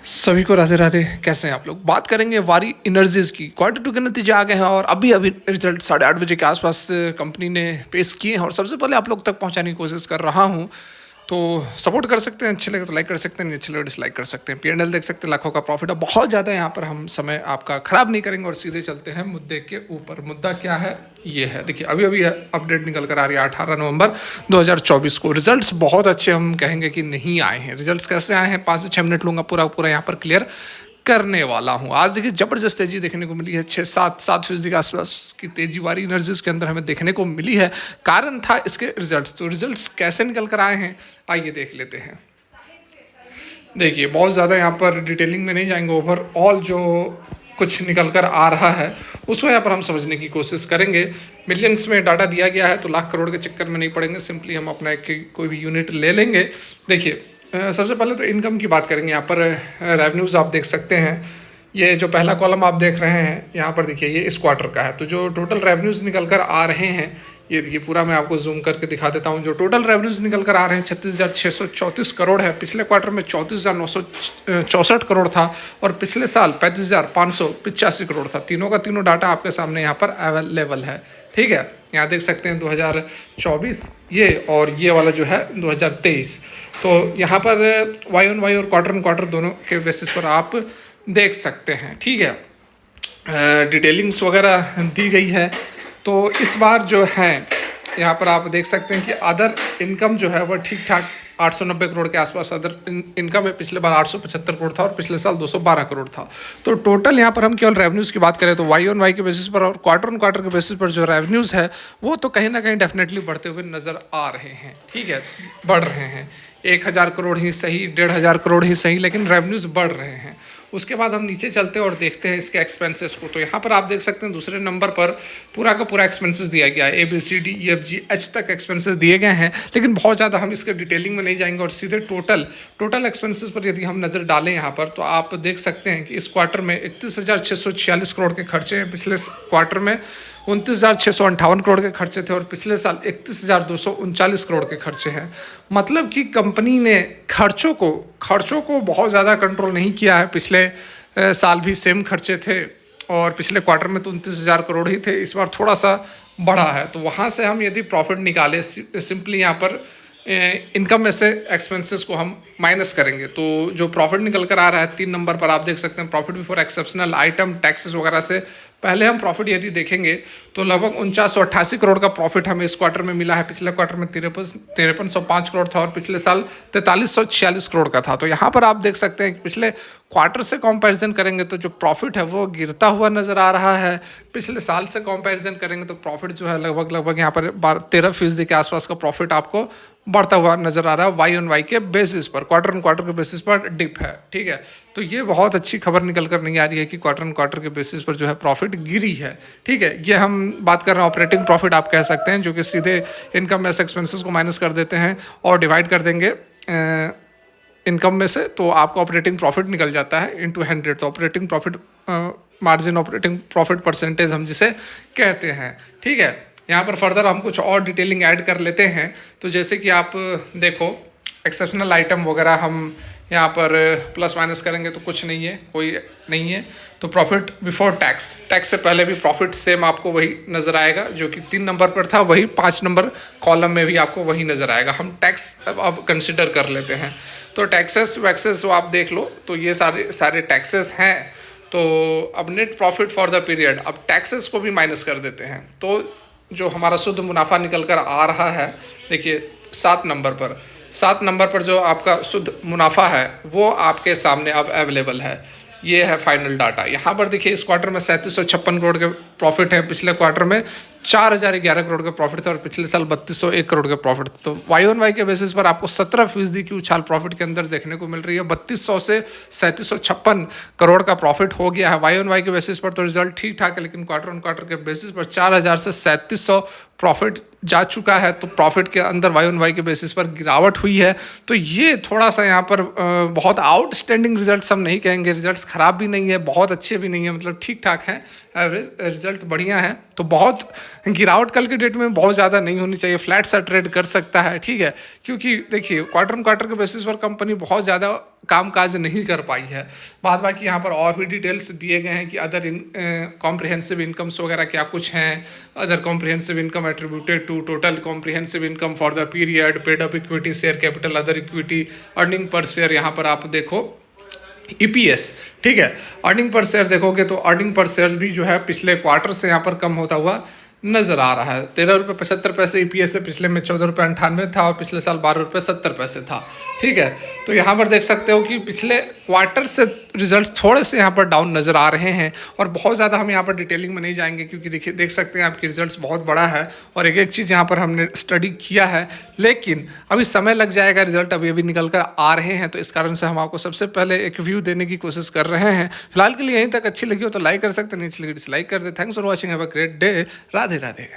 सभी को राधे राधे। कैसे हैं आप लोग? बात करेंगे वारी एनर्जीज की। क्वार्टर टू के नतीजे आ गए हैं और अभी अभी रिजल्ट 8:30 बजे के आसपास कंपनी ने पेश किए हैं और सबसे पहले आप लोग तक पहुंचाने की कोशिश कर रहा हूं। तो सपोर्ट कर सकते हैं, अच्छे लगे तो लाइक कर सकते हैं, नहीं अच्छे लगे डिसलाइक कर सकते हैं। P&L देख सकते हैं, लाखों का प्रॉफिट है। बहुत ज़्यादा यहाँ पर हम समय आपका खराब नहीं करेंगे और सीधे चलते हैं मुद्दे के ऊपर। मुद्दा क्या है? ये है, देखिए अभी अभी अपडेट निकल कर आ रही है 18 नवंबर 2024 को। रिजल्ट्स बहुत अच्छे हम कहेंगे कि नहीं आए हैं। रिजल्ट्स कैसे आए हैं 5 से 6 मिनट लूँगा पूरा पूरा यहाँ पर क्लियर करने वाला हूँ। आज देखिए जबरदस्त तेजी देखने को मिली है, 6-7% के आसपास की तेजी वारी एनर्जीज के अंदर हमें देखने को मिली है। कारण था इसके रिजल्ट्स। तो रिजल्ट्स कैसे निकल कर आए हैं आइए देख लेते हैं। देखिए बहुत ज़्यादा यहाँ पर डिटेलिंग में नहीं जाएंगे, ओवरऑल जो कुछ निकल कर आ रहा है उसको यहाँ पर हम समझने की कोशिश करेंगे। मिलियंस में डाटा दिया गया है तो लाख करोड़ के चक्कर में नहीं पड़ेंगे। सिंपली हम अपना एक कोई भी यूनिट ले लेंगे। देखिए सबसे पहले तो इनकम की बात करेंगे। यहाँ पर रेवेन्यूज़ आप देख सकते हैं। ये जो पहला कॉलम आप देख रहे हैं यहाँ पर देखिए, ये इस क्वार्टर का है। तो जो टोटल रेवेन्यूज़ निकल कर आ रहे हैं ये देखिए, पूरा मैं आपको जूम करके दिखा देता हूँ। जो टोटल रेवेन्यूज़ निकल कर आ रहे हैं 36,634 करोड़ है। पिछले क्वार्टर में 34,964 करोड़ था और पिछले साल 35,585 करोड़ था। तीनों का तीनों डाटा आपके सामने यहाँ पर अवेलेबल है। ठीक है, यहाँ देख सकते हैं 2024 ये और ये वाला जो है 2023। तो यहाँ पर वाई ऑन वाई और क्वार्टर ऑन क्वार्टर दोनों के बेसिस पर आप देख सकते हैं। ठीक है, डिटेलिंग्स वगैरह दी गई है। तो इस बार जो है यहाँ पर आप देख सकते हैं कि अदर इनकम जो है वह ठीक ठाक 890 करोड़ के आसपास अदर इनकम है। पिछले बार 875 करोड़ था और पिछले साल 212 करोड़ था। तो टोटल यहाँ पर हम केवल रेवेन्यूज़ की बात करें तो वाई ऑन वाई के बेसिस पर और क्वार्टर ऑन क्वार्टर के बेसिस पर जो रेवेन्यूज़ है वो तो कहीं ना कहीं डेफिनेटली बढ़ते हुए नज़र आ रहे हैं। ठीक है, बढ़ रहे हैं। 1,000 करोड़ ही सही, 1,500 करोड़ ही सही, लेकिन रेवेन्यूज़ बढ़ रहे हैं। उसके बाद हम नीचे चलते हैं और देखते हैं इसके एक्सपेंसेस को। तो यहाँ पर आप देख सकते हैं दूसरे नंबर पर पूरा का पूरा एक्सपेंसेस दिया गया है। ABCDEFG तक एक्सपेंसेस दिए गए हैं, लेकिन बहुत ज़्यादा हम इसके डिटेलिंग में नहीं जाएंगे और सीधे टोटल एक्सपेंसेस पर यदि हम नज़र डालें यहाँ पर तो आप देख सकते हैं कि इस क्वार्टर में 31,646 करोड़ के खर्चे हैं। पिछले क्वार्टर में 29,658 करोड़ के खर्चे थे और पिछले साल 31,239 करोड़ के खर्चे हैं। मतलब कि कंपनी ने खर्चों को बहुत ज़्यादा कंट्रोल नहीं किया है। पिछले साल भी सेम खर्चे थे और पिछले क्वार्टर में तो 29,000 करोड़ ही थे। इस बार थोड़ा सा बढ़ा है। तो वहाँ से हम यदि प्रॉफिट निकालें, सिंपली यहाँ पर इनकम में से एक्सपेंसेस को हम माइनस करेंगे तो जो प्रॉफिट निकल कर आ रहा है 3 नंबर पर आप देख सकते हैं, profit before exceptional item taxes वगैरह से पहले हम प्रॉफिट यदि देखेंगे तो लगभग 4988 करोड़ का प्रॉफिट हमें इस क्वार्टर में मिला है। पिछले क्वार्टर में 5305 करोड़ था और पिछले साल 4346 करोड़ का था। तो यहाँ पर आप देख सकते हैं कि पिछले क्वार्टर से कंपैरिजन करेंगे तो जो प्रॉफिट है वो गिरता हुआ नज़र आ रहा है। पिछले साल से कंपैरिजन करेंगे तो प्रॉफिट जो है लगभग यहाँ पर 13% के आसपास का प्रॉफिट आपको बढ़ता हुआ नजर आ रहा है। वाई ऑन वाई के बेसिस पर, क्वार्टर ऑन क्वार्टर के बेसिस पर डिप है। ठीक है, तो ये बहुत अच्छी खबर निकल कर नहीं आ रही है कि क्वार्टर ऑन क्वार्टर के बेसिस पर जो है प्रॉफिट गिरी है। ठीक है, ये हम बात कर रहे हैं ऑपरेटिंग प्रॉफिट आप कह सकते हैं, जो कि सीधे इनकम में से एक्सपेंसेस को माइनस कर देते हैं और डिवाइड कर देंगे इनकम में से, तो आपका ऑपरेटिंग प्रॉफिट निकल जाता है इंटू 100। तो operating profit margin, operating profit percentage हम जिसे कहते हैं। ठीक है, यहाँ पर फर्दर हम कुछ और डिटेलिंग ऐड कर लेते हैं। तो जैसे कि आप देखो एक्सेप्शनल आइटम वगैरह हम यहाँ पर प्लस माइनस करेंगे तो कुछ नहीं है, कोई नहीं है। तो प्रॉफिट बिफोर टैक्स से पहले भी प्रॉफिट सेम आपको वही नज़र आएगा जो कि 3 नंबर पर था, वही 5 नंबर कॉलम में भी आपको वही नज़र आएगा। हम टैक्स अब कंसिडर कर लेते हैं। तो टैक्सेस वैक्सेस जो आप देख लो तो ये सारे टैक्सेस हैं। तो अब net profit for the period, अब टैक्सेस को भी माइनस कर देते हैं तो जो हमारा शुद्ध मुनाफा निकल कर आ रहा है, देखिए 7 नंबर पर जो आपका शुद्ध मुनाफा है वो आपके सामने अब अवेलेबल है। ये है फाइनल डाटा। यहाँ पर देखिए इस क्वार्टर में 3756 करोड़ के प्रॉफिट है। पिछले क्वार्टर में 4,011 करोड़ के प्रॉफिट थे और पिछले साल 3201 करोड़ के प्रॉफिट थे। तो वाई ऑन वाई के बेसिस पर आपको 17% की उछाल प्रॉफिट के अंदर देखने को मिल रही है। 3200 से 3756 करोड़ का प्रॉफिट हो गया है। वाई ऑन वाई के बेसिस पर तो रिजल्ट ठीक ठाक है, लेकिन क्वार्टर ऑन क्वार्टर के बेसिस पर 4,000 से 3700 प्रॉफिट जा चुका है। तो प्रॉफिट के अंदर वाई ऑन वाई के बेसिस पर गिरावट हुई है। तो ये थोड़ा सा यहाँ पर बहुत आउटस्टैंडिंग रिजल्ट्स हम नहीं कहेंगे। रिजल्ट्स ख़राब भी नहीं है, बहुत अच्छे भी नहीं है, मतलब ठीक ठाक है, एवरेज रिजल्ट बढ़िया है। तो बहुत गिरावट कल के डेट में बहुत ज़्यादा नहीं होनी चाहिए, फ्लैट सा ट्रेड कर सकता है। ठीक है, क्योंकि देखिए क्वार्टर ऑन क्वार्टर के बेसिस पर कंपनी बहुत ज़्यादा कामकाज नहीं कर पाई है। बाद बाकी यहाँ पर और भी डिटेल्स दिए गए हैं कि अदर कॉम्प्रिहेंसिव इनकम्स वगैरह क्या कुछ हैं। Other comprehensive income attributed to total comprehensive income for the period, paid up equity, share capital, other equity, earning per share. यहाँ पर आप देखो ईपीएस, ठीक है। अर्निंग पर शेयर देखोगे तो अर्निंग पर शेयर भी जो है पिछले क्वार्टर से यहाँ पर कम होता हुआ नजर आ रहा है। 13 रुपये 75 पैसे ईपीएस से पिछले में 14 रुपये 98 था और पिछले साल 12 रुपये 70 पैसे था, ठीक है। तो यहाँ पर देख सकते हो कि पिछले क्वार्टर से रिजल्ट थोड़े से यहाँ पर डाउन नज़र आ रहे हैं और बहुत ज़्यादा हम यहाँ पर डिटेलिंग में नहीं जाएंगे क्योंकि देखिए देख सकते हैं आपके रिजल्ट्स बहुत बड़ा है और एक एक चीज़ यहाँ पर हमने स्टडी किया है, लेकिन अभी समय लग जाएगा। रिजल्ट अभी अभी निकल कर आ रहे हैं तो इस कारण से हम आपको सबसे पहले एक व्यू देने की कोशिश कर रहे हैं। फिलहाल के लिए यहीं तक। अच्छी लगी हो तो लाइक कर सकते हैं, नहीं अच्छी लगी डिसलाइक कर दे। Thanks for watching, have a great day. Radhe Radhe.